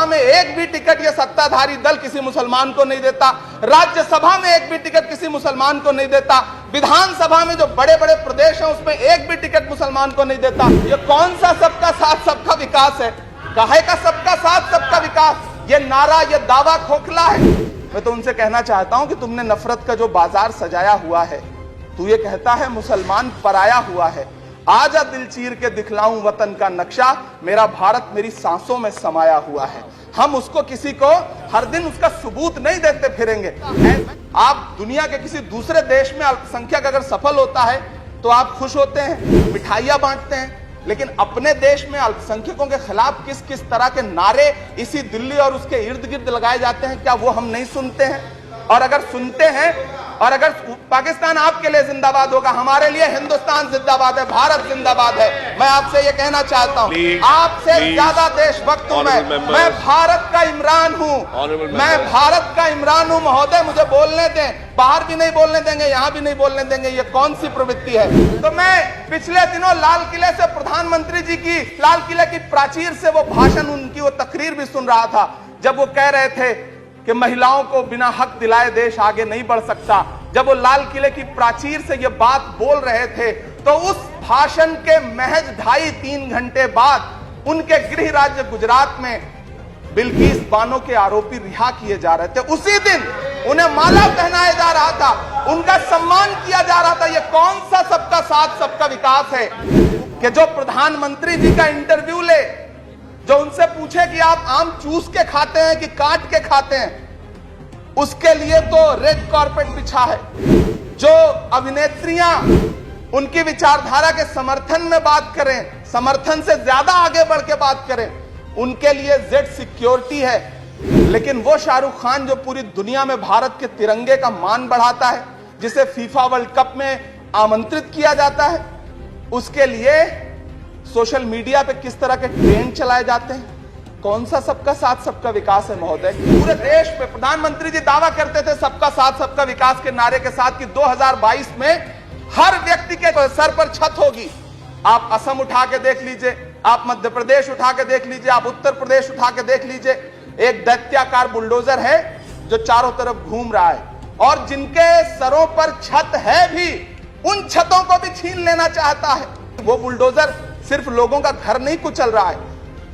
लोकसभा में एक भी टिकट ये सत्ताधारी दल किसी मुसलमान को नहीं देता, राज्यसभा में एक भी टिकट किसी मुसलमान को नहीं देता, विधानसभा में जो बड़े बड़े प्रदेश हैं उसमें एक भी टिकट मुसलमान को नहीं देता। ये कौन सा सबका साथ सबका विकास है? काहे का सबका साथ सबका विकास? ये नारा, ये दावा खोखला है। मैं तो उनसे कहना चाहता हूं कि तुमने नफरत का जो बाजार सजाया हुआ है, तू ये कहता है मुसलमान पराया हुआ है, आजा दिल चीर के दिखलाऊं वतन का नक्शा, मेरा भारत मेरी सांसों में समाया हुआ है। हम उसको किसी को हर दिन उसका सबूत नहीं देते फिरेंगे। आप दुनिया के किसी दूसरे देश में अल्पसंख्यक अगर सफल होता है तो आप खुश होते हैं, मिठाइयां बांटते हैं, लेकिन अपने देश में अल्पसंख्यकों के खिलाफ किस किस तरह के नारे इसी दिल्ली और उसके इर्द गिर्द लगाए जाते हैं, क्या वो हम नहीं सुनते हैं? और अगर सुनते हैं, और अगर पाकिस्तान आपके लिए जिंदाबाद होगा, हमारे लिए हिंदुस्तान जिंदाबाद है, भारत जिंदाबाद है। मैं आपसे ये कहना चाहता हूं, आपसे ज्यादा देशभक्त हूं मैं भारत का इमरान हूं, मैं भारत का इमरान हूं महोदय, मुझे बोलने दें। बाहर भी नहीं बोलने देंगे, यहां भी नहीं बोलने देंगे, ये कौन सी प्रवृत्ति है? तो मैं पिछले दिनों लाल किले से प्रधानमंत्री जी की, लाल किले की प्राचीर से वो भाषण, उनकी वो तकरीर भी सुन रहा था, जब वो कह रहे थे कि महिलाओं को बिना हक दिलाए देश आगे नहीं बढ़ सकता। जब वो लाल किले की प्राचीर से ये बात बोल रहे थे, तो उस भाषण के महज 2.5-3 घंटे बाद उनके गृह राज्य गुजरात में बिल्किस बानो के आरोपी रिहा किए जा रहे थे। उसी दिन उन्हें माला पहनाया जा रहा था, उनका सम्मान किया जा रहा था। ये कौन सा सबका साथ सबका विकास है कि जो प्रधानमंत्री जी का इंटरव्यू ले, जो उनसे पूछे कि आप आम चूस के खाते हैं कि काट के खाते हैं, उसके लिए तो रेड कारपेट बिछा है। जो अभिनेत्रियां उनकी विचारधारा के समर्थन में बात करें, समर्थन से ज्यादा आगे बढ़ के बात करें, उनके लिए जेड सिक्योरिटी है। लेकिन वो शाहरुख खान जो पूरी दुनिया में भारत के तिरंगे का मान बढ़ाता है, जिसे फीफा वर्ल्ड कप में आमंत्रित किया जाता है, उसके लिए सोशल मीडिया पे किस तरह के ट्रेंड चलाए जाते हैं। कौन सा सबका साथ सबका विकास है महोदय? पूरे देश पे प्रधानमंत्री जी दावा करते थे सबका साथ सबका विकास के नारे के साथ कि 2022 में हर व्यक्ति के सर पर छत होगी। आप असम उठा के देख लीजिए, आप मध्य प्रदेश उठा के देख लीजिए, आप उत्तर प्रदेश उठा के देख लीजिए, एक दैत्याकार बुलडोजर है जो चारों तरफ घूम रहा है, और जिनके सरों पर छत है भी, उन छतों को भी छीन लेना चाहता है। वो बुलडोजर सिर्फ लोगों का घर नहीं कुचल रहा है,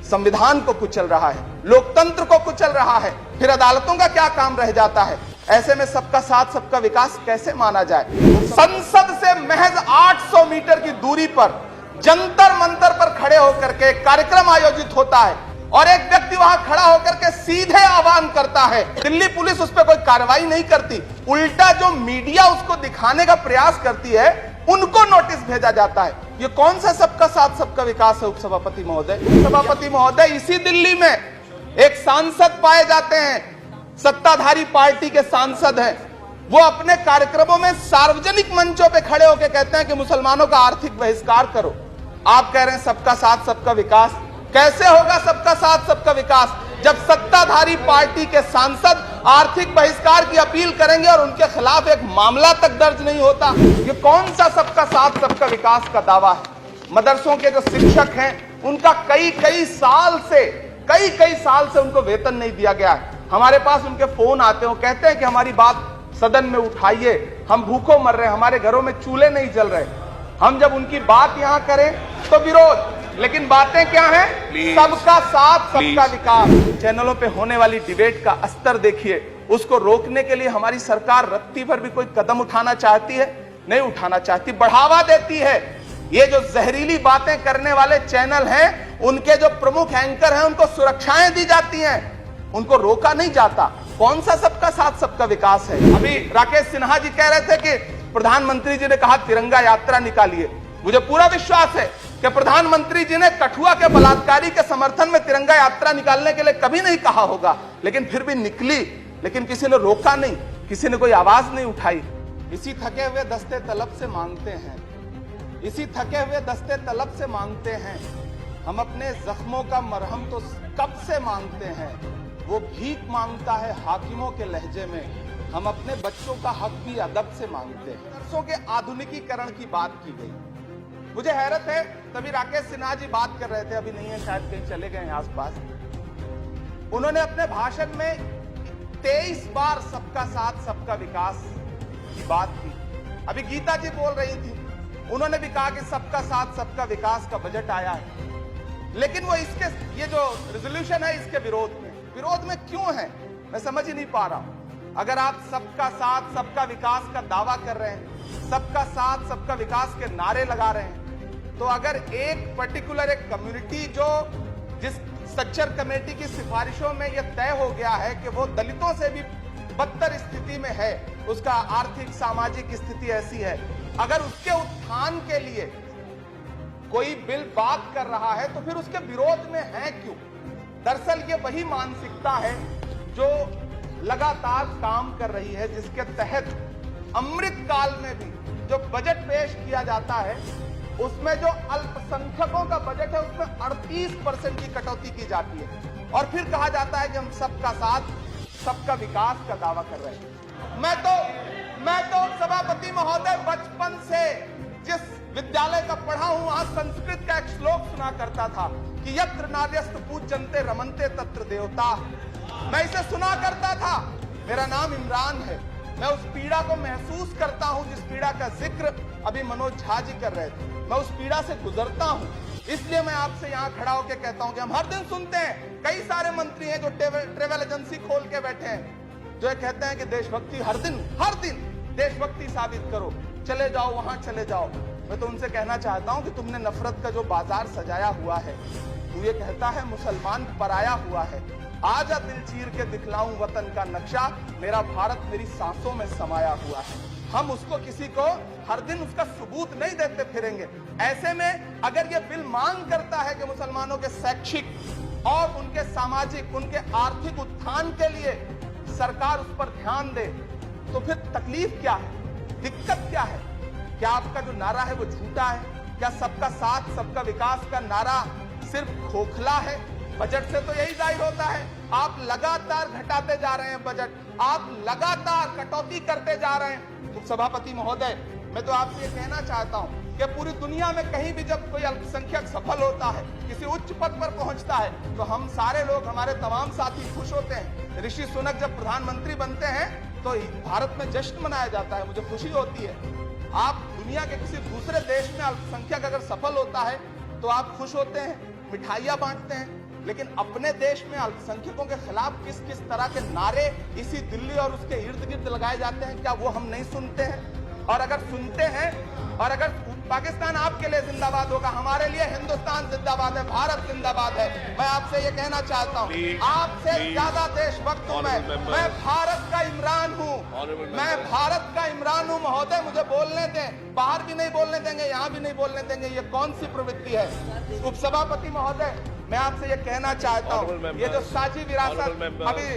संविधान को कुचल रहा है, लोकतंत्र को कुचल रहा है, फिर अदालतों का क्या काम रह जाता है? ऐसे में सबका साथ सबका विकास कैसे माना जाए? संसद से महज 800 मीटर की दूरी पर जंतर मंतर पर खड़े होकर के कार्यक्रम आयोजित होता है, और एक व्यक्ति वहां खड़ा होकर के सीधे आह्वान करता है। दिल्ली पुलिस उस पर कोई कार्रवाई नहीं करती, उल्टा जो मीडिया उसको दिखाने का प्रयास करती है, उनको नोटिस भेजा जाता है। ये कौन सा सबका साथ सबका विकास है उपसभापति महोदय? उपसभापति महोदय, इसी दिल्ली में एक सांसद पाए जाते हैं, सत्ताधारी पार्टी के सांसद हैं, वो अपने कार्यक्रमों में सार्वजनिक मंचों पे खड़े होकर कहते हैं कि मुसलमानों का आर्थिक बहिष्कार करो। आप कह रहे हैं सबका साथ सबका विकास? कैसे होगा सबका साथ सबका विकास जब सत्ताधारी पार्टी के सांसद आर्थिक बहिष्कार की अपील करेंगे और उनके खिलाफ एक मामला तक दर्ज नहीं होता? ये कौन सा सबका साथ सबका विकास का दावा है? मदरसों के जो शिक्षक हैं, उनका कई साल से उनको वेतन नहीं दिया गया है। हमारे पास उनके फोन आते हैं, कहते हैं कि हमारी बात सदन में उठाइए, हम भूखों मर रहे हैं, हमारे घरों में चूल्हे नहीं जल रहे। हम जब उनकी बात यहां करें तो विरोध, लेकिन बातें क्या हैं? सबका साथ सबका विकास। चैनलों पे होने वाली डिबेट का स्तर देखिए, उसको रोकने के लिए हमारी सरकार रत्ती भर भी कोई कदम उठाना चाहती है? नहीं उठाना चाहती, बढ़ावा देती है। ये जो जहरीली बातें करने वाले चैनल हैं, उनके जो प्रमुख एंकर हैं, उनको सुरक्षाएं दी जाती हैं, उनको रोका नहीं जाता। कौन सा सबका साथ सबका विकास है? अभी राकेश सिन्हा जी कह रहे थे कि प्रधानमंत्री जी ने कहा तिरंगा यात्रा निकालिए। मुझे पूरा विश्वास है कि प्रधानमंत्री जी ने कठुआ के बलात्कारी के समर्थन में तिरंगा यात्रा निकालने के लिए कभी नहीं कहा होगा, लेकिन फिर भी निकली, लेकिन किसी ने रोका नहीं, किसी ने कोई आवाज नहीं उठाई। इसी थके हुए दस्ते तलब से मांगते हैं, इसी थके हुए दस्ते तलब से मांगते हैं, हम अपने जख्मों का मरहम तो कब से मांगते हैं। वो भीख मांगता है हाकिमों के लहजे में, हम अपने बच्चों का हक भी अदब से मांगते हैं। मदरसों के आधुनिकीकरण की बात की गई, मुझे हैरत है, तभी राकेश सिन्हा जी बात कर रहे थे, अभी नहीं है शायद, कहीं चले गए हैं आसपास। उन्होंने अपने भाषण में 23 बार सबका साथ सबका विकास की बात की। अभी गीता जी बोल रही थी, उन्होंने भी कहा कि सबका साथ सबका विकास का बजट आया है, लेकिन वो इसके ये जो रेजोल्यूशन है इसके विरोध में क्यों है, मैं समझ ही नहीं पा रहा हूं। अगर आप सबका साथ सबका विकास का दावा कर रहे हैं, सबका साथ सबका विकास के नारे लगा रहे हैं, तो अगर एक पर्टिकुलर एक कम्युनिटी जो जिस स्ट्रक्चर कमेटी की सिफारिशों में यह तय हो गया है कि वो दलितों से भी बदतर स्थिति में है, उसका आर्थिक सामाजिक स्थिति ऐसी है, अगर उसके उत्थान के लिए कोई बिल बात कर रहा है तो फिर उसके विरोध में है क्यों? दरअसल ये वही मानसिकता है जो लगातार काम कर रही है, जिसके तहत अमृत काल में भी जो बजट पेश किया जाता है उसमें जो अल्पसंख्यकों का बजट है उसमें 38% की कटौती की जाती है और फिर कहा जाता है कि हम सबका साथ सबका विकास का दावा कर रहे हैं। मैं तो सभापति महोदय बचपन से जिस विद्यालय का पढ़ा हूं वहां संस्कृत का एक श्लोक सुना करता था कि यत्र नार्यस्तु पूज्यन्ते रमन्ते तत्र देवता। मैं इसे सुना करता था। मेरा नाम इमरान है। मैं उस पीड़ा को महसूस करता हूं जिस पीड़ा का जिक्र अभी मनोज झा जी कर रहे थे। मैं उस पीड़ा से गुजरता हूं, इसलिए मैं आपसे यहां खड़ा होकर कहता हूं कि हम हर दिन सुनते हैं, कई सारे मंत्री हैं जो ट्रेवल एजेंसी खोल के बैठे हैं, जो कहते हैं कि देशभक्ति हर दिन देशभक्ति साबित करो, चले जाओ वहां चले जाओ। मैं तो उनसे कहना चाहता हूं कि तुमने नफरत का जो बाजार सजाया हुआ है, तू ये कहता है मुसलमान पराया हुआ है, आजा दिल चीर के दिखलाऊं वतन का नक्शा, मेरा भारत मेरी सांसों में समाया हुआ है। हम उसको किसी को हर दिन उसका सबूत नहीं देते फिरेंगे। ऐसे में अगर ये बिल मांग करता है कि मुसलमानों के शैक्षिक और उनके सामाजिक उनके आर्थिक उत्थान के लिए सरकार उस पर ध्यान दे, तो फिर तकलीफ क्या है, दिक्कत क्या है? क्या आपका जो नारा है वो झूठा है? क्या सबका साथ सबका विकास का नारा सिर्फ खोखला है? बजट से तो यही जाहिर होता है। आप लगातार घटाते जा रहे हैं बजट, आप लगातार कटौती करते जा रहे हैं। उपसभापति महोदय, मैं तो आपसे ये कहना चाहता हूं कि पूरी दुनिया में कहीं भी जब कोई अल्पसंख्यक सफल होता है, किसी उच्च पद पर पहुंचता है, तो हम सारे लोग, हमारे तमाम साथी खुश होते हैं। ऋषि सुनक जब प्रधानमंत्री बनते हैं तो भारत में जश्न मनाया जाता है, मुझे खुशी होती है। आप दुनिया के किसी दूसरे देश में अल्पसंख्यक अगर सफल होता है तो आप खुश होते हैं, मिठाइयां बांटते हैं, लेकिन अपने देश में अल्पसंख्यकों के खिलाफ किस किस तरह के नारे इसी दिल्ली और उसके इर्द गिर्द लगाए जाते हैं, क्या वो हम नहीं सुनते हैं? और अगर सुनते हैं, और अगर पाकिस्तान आपके लिए जिंदाबाद होगा, हमारे लिए हिंदुस्तान जिंदाबाद है, भारत जिंदाबाद है। मैं आपसे ये कहना चाहता हूँ, आपसे ज्यादा देशभक्त हूँ मैं भारत का इमरान हूँ, मैं भारत का इमरान हूँ। महोदय मुझे बोलने दें, बाहर भी नहीं बोलने देंगे, यहाँ भी नहीं बोलने देंगे, ये कौन सी प्रवृत्ति है? उपसभापति महोदय, मैं आपसे ये कहना चाहता हूँ, ये जो साझी विरासत, अभी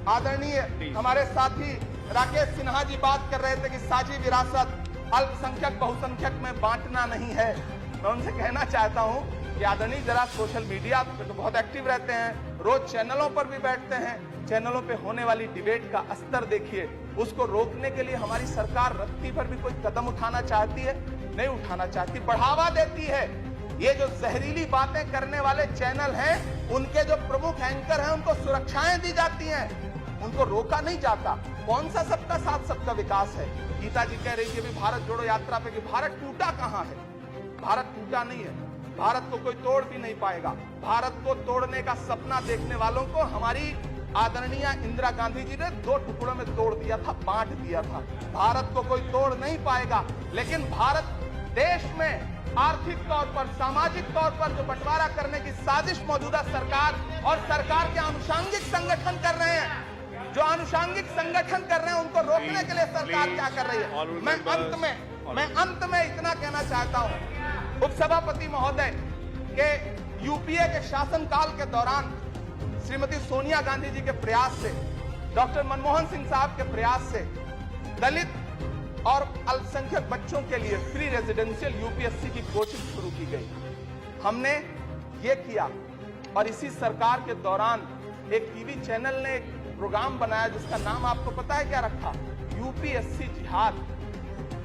आदरणीय हमारे साथी राकेश सिन्हा जी बात कर रहे थे कि साझी विरासत अल्पसंख्यक बहुसंख्यक में बांटना नहीं है। मैं उनसे कहना चाहता हूं कि आदरणीय जरा सोशल मीडिया पे तो बहुत एक्टिव रहते हैं, रोज चैनलों पर भी बैठते हैं, चैनलों पे होने वाली डिबेट का स्तर देखिए। उसको रोकने के लिए हमारी सरकार रत्ती भर भी कोई कदम उठाना चाहती है? नहीं उठाना चाहती, बढ़ावा देती है। ये जो जहरीली बातें करने वाले चैनल हैं, उनके जो प्रमुख एंकर हैं, उनको सुरक्षाएं दी जाती हैं, उनको रोका नहीं जाता। कौन सा सबका साथ सबका विकास है? गीता जी कह रही है भी भारत जोड़ो यात्रा पे कि भारत टूटा कहां है? भारत टूटा नहीं है, भारत को कोई तोड़ भी नहीं पाएगा। भारत को तोड़ने का सपना देखने वालों को हमारी आदरणीय इंदिरा गांधी जी ने 2 टुकड़ों में तोड़ दिया था, बांट दिया था। भारत को कोई तोड़ नहीं पाएगा, लेकिन भारत देश में आर्थिक तौर पर, सामाजिक तौर पर जो बंटवारा करने की साजिश मौजूदा सरकार और सरकार के आनुषंगिक संगठन कर रहे हैं, जो आनुषंगिक संगठन कर रहे हैं, उनको रोकने के लिए सरकार क्या कर रही है? मैं अंत में इतना कहना चाहता हूं, उपसभापति महोदय, के यूपीए के शासनकाल के दौरान श्रीमती सोनिया गांधी जी के प्रयास से, डॉक्टर मनमोहन सिंह साहब के प्रयास से दलित और अल्पसंख्यक बच्चों के लिए फ्री रेजिडेंशियल यूपीएससी की कोचिंग शुरू की गई। हमने ये किया और इसी सरकार के दौरान एक टीवी चैनल ने एक प्रोग्राम बनाया जिसका नाम आपको पता है क्या रखा? यूपीएससी जिहाद।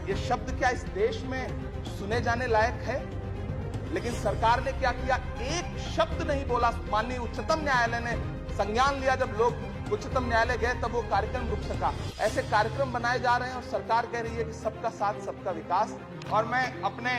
ये शब्द क्या इस देश में सुने जाने लायक है? लेकिन सरकार ने क्या किया? एक शब्द नहीं बोला। माननीय उच्चतम न्यायालय ने संज्ञान लिया, जब लोग उच्चतम न्यायालय गए तब वो कार्यक्रम रुक सका। ऐसे कार्यक्रम बनाए जा रहे हैं और सरकार कह रही है कि सबका साथ सबका विकास। और मैं अपने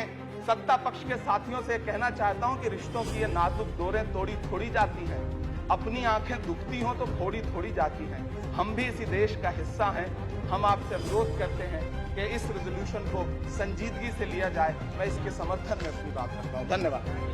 सत्ता पक्ष के साथियों से कहना चाहता हूं कि रिश्तों की ये नाजुक डोरें तोड़ी थोड़ी जाती हैं, अपनी आंखें दुखती हों तो फोड़ी थोड़ी जाती हैं। हम भी इसी देश का हिस्सा हैं। हम आपसे अनुरोध करते हैं कि इस रेजोल्यूशन को संजीदगी से लिया जाए। मैं इसके समर्थन में अपनी बात करता हूं। धन्यवाद।